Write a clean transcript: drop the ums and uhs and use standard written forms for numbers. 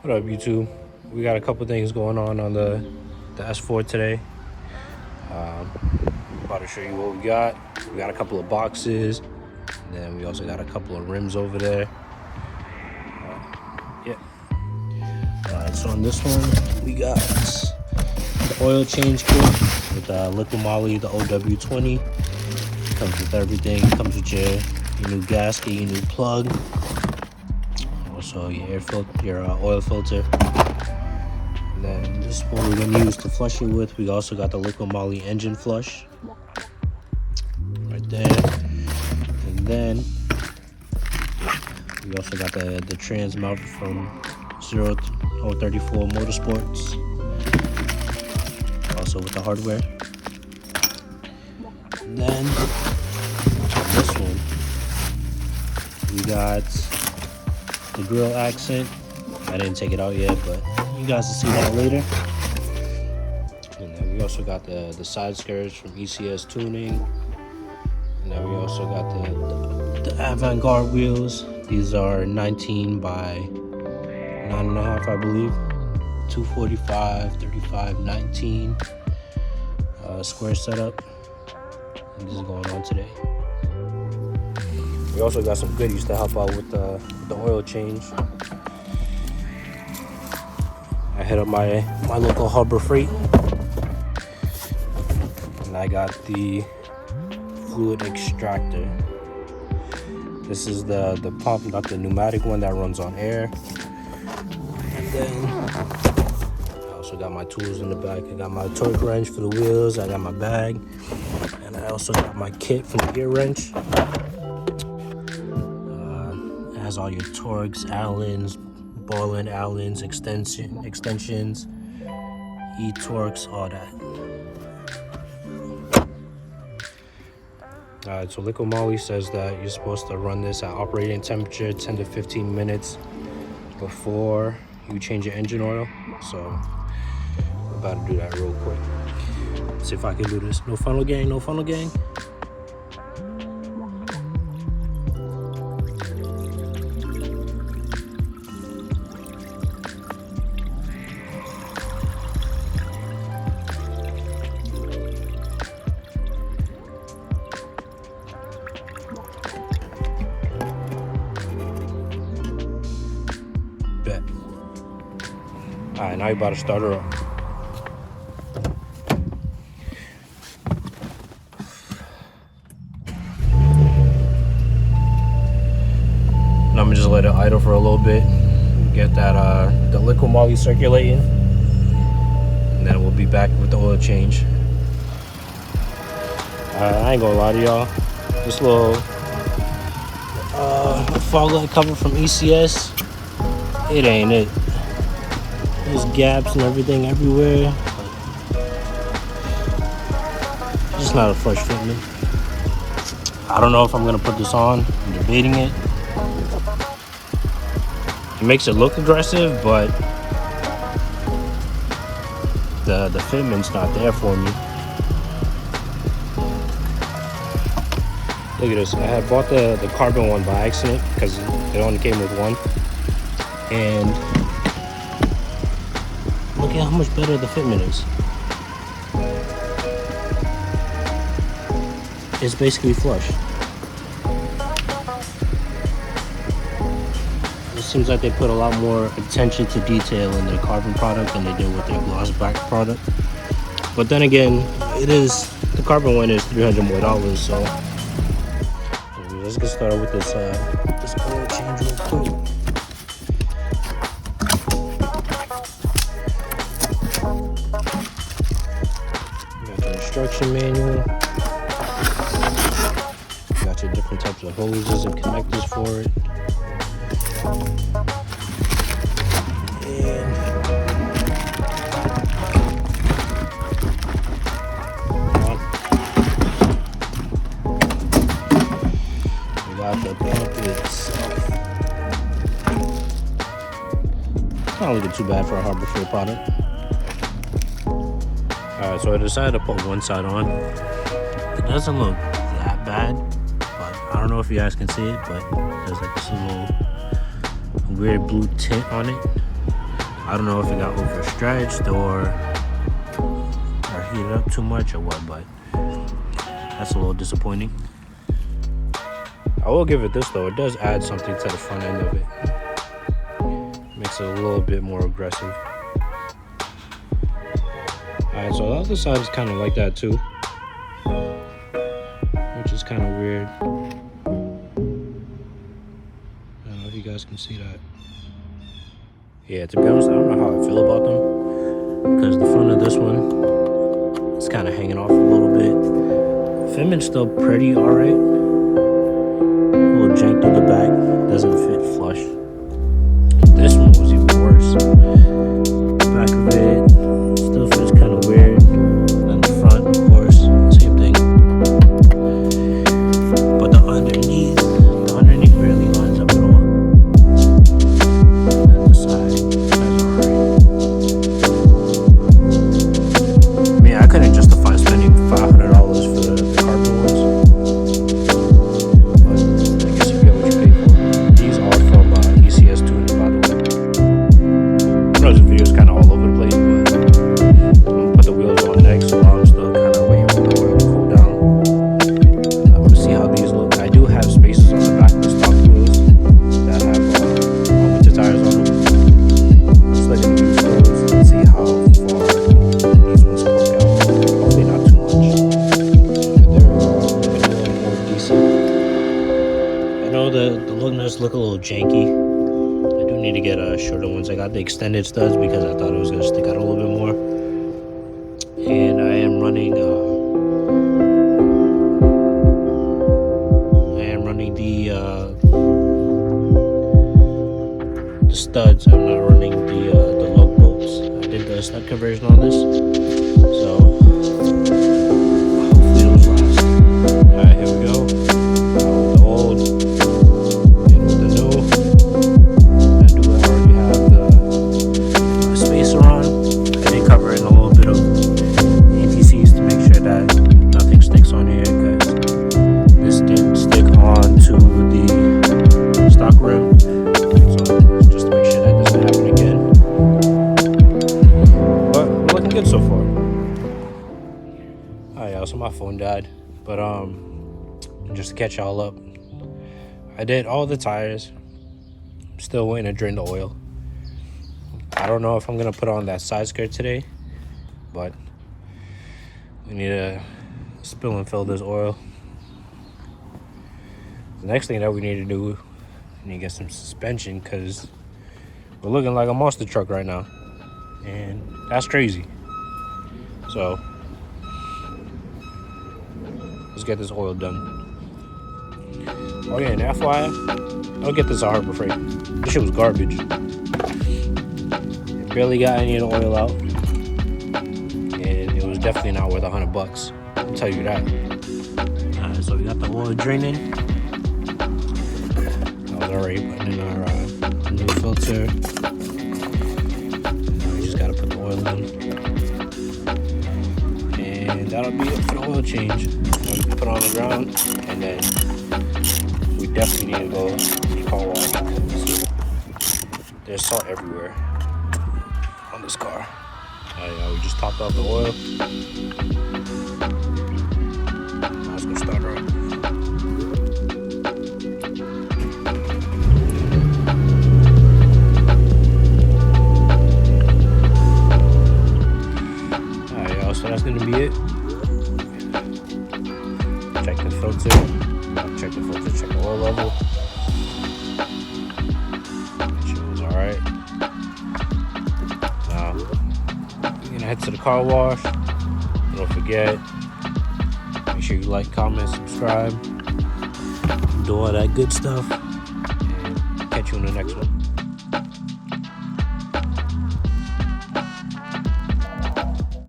What up, YouTube? We got a couple things going on the S4 today. About to show you what we got. We got a couple of boxes, and then we also got a couple of rims over there. Yeah. Alright, so on this one, we got the oil change kit with liquid moly, the OW20. Comes with everything. Comes with your new gasket, your new plug. Also your air filter, your oil filter. And then this is what we're gonna use to flush it with. We also got the liquid moly engine flush right there. And then we also got the trans mount from 034 Motorsports. Also with the hardware. And then on this one, we got the grill accent. I didn't take it out yet, but you guys will see that later. And then we also got the side skirts from ECS Tuning. And then we also got the avant-garde wheels. These are 19 by 9.5, I believe. 245, 35, 19 square setup. And this is going on today. We also got some goodies to help out with the oil change. I hit up my local Harbor Freight, and I got the fluid extractor. This is the pump, not the pneumatic one that runs on air. And then I also got my tools in the back. I got my torque wrench for the wheels. I got my bag, and I also got my kit for the gear wrench. It has all your torques, Allens, ball and Allens, extensions, e-torques, all that. Alright, so liquid moly says that you're supposed to run this at operating temperature 10 to 15 minutes before you change your engine oil. So I'm about to do that real quick. See if I can do this. No funnel gang, no funnel gang. Bet. Alright, now you're about to start her up. And I'm gonna just let it idle for a little bit. Get that the liquid moly circulating. And then we'll be back with the oil change. I ain't gonna lie to y'all. This little fog light cover from ECS, it ain't it. There's gaps and everything everywhere. It's just not a flush fitment. I don't know if I'm gonna put this on. I'm debating it. It makes it look aggressive, but the fitment's not there for me. Look at this. I had bought the carbon one by accident because it only came with one. And look at how much better the fitment is. It's basically flush. It seems like they put a lot more attention to detail in their carbon product than they did with their gloss black product. But then again, the carbon one is $300 more, so let's get started with this oil change real quick. Got the instruction manual. Got your different types of hoses and connectors for it. And the pump itself. Not looking too bad for a Harbor Freight product. Alright, so I decided to put one side on. It doesn't look that bad, but I don't know if you guys can see it, but there's like this little weird blue tint on it. I don't know if it got overstretched or heated up too much or what, but that's a little disappointing. I will give it this though, it does add something to the front end of it. Makes it a little bit more aggressive. Alright, so the other side is kind of like that too, which is kind of weird. I don't know if you guys can see that. Yeah, to be honest, I don't know how I feel about them, because the front of this one is kind of hanging off a little bit. Fitment's still pretty alright. A little jank through the back, doesn't fit flush. This one was even worse. The back of it still feels kind of weird. And the front, of course, same thing. But the underneath barely lines up at all. And the side's alright. I mean, I couldn't justify spending $500 for the carbon ones. But I guess you get what you pay for. These are from ECS Tuning, by the way. I know this video is kind of all over the place, but I'm gonna put the wheels on next while I'm still kind of waiting for the oil to cool down. I want to see how these look. I do have spacers on the back of the stock wheels that have winter tires on them. I'm just letting them use those and see how far these ones poke out. Hopefully not too much. But they're looking a little more decent. I know the lug nuts look a little janky. I do need to get shorter ones. I got the extended studs because I thought it was going to stick out a little bit more. And I am running the studs. I'm not running the lug bolts. I did the stud conversion on this, so hopefully those last. Alright, here we go. The old and with the new. I do already have the spacer on. I did cover in a little bit of ATCs to make sure that nothing sticks on here, because this did stick on to the stock rim. So just to make sure that doesn't happen again. But I'm looking good so far. Alright, y'all, so my phone died. But just to catch y'all up, I did all the tires. I'm still waiting to drain the oil. I don't know if I'm gonna put on that side skirt today, but we need to spill and fill this oil. The next thing that we need to do, we need to get some suspension, because we're looking like a monster truck right now, and that's crazy. So let's get this oil done. Oh yeah, and FYI, I'll get this at Harbor Freight. This shit was garbage. It barely got any of the oil out, and it was definitely not worth $100. I'll tell you that. Alright, so we got the oil draining. I was already putting in our new filter. Now we just gotta put the oil in, and that'll be it for the oil change. We put it on the ground, and then we definitely need to go car wash. There's salt everywhere on this car. Yeah, we just topped off the oil. Now it's gonna start her up. Alright, y'all, so that's gonna be it. Check the filter. Check the filter, check the oil level. It was alright. Now, we're gonna head to the car wash. Don't forget, make sure you like, comment, subscribe, do all that good stuff, and catch you in the next one.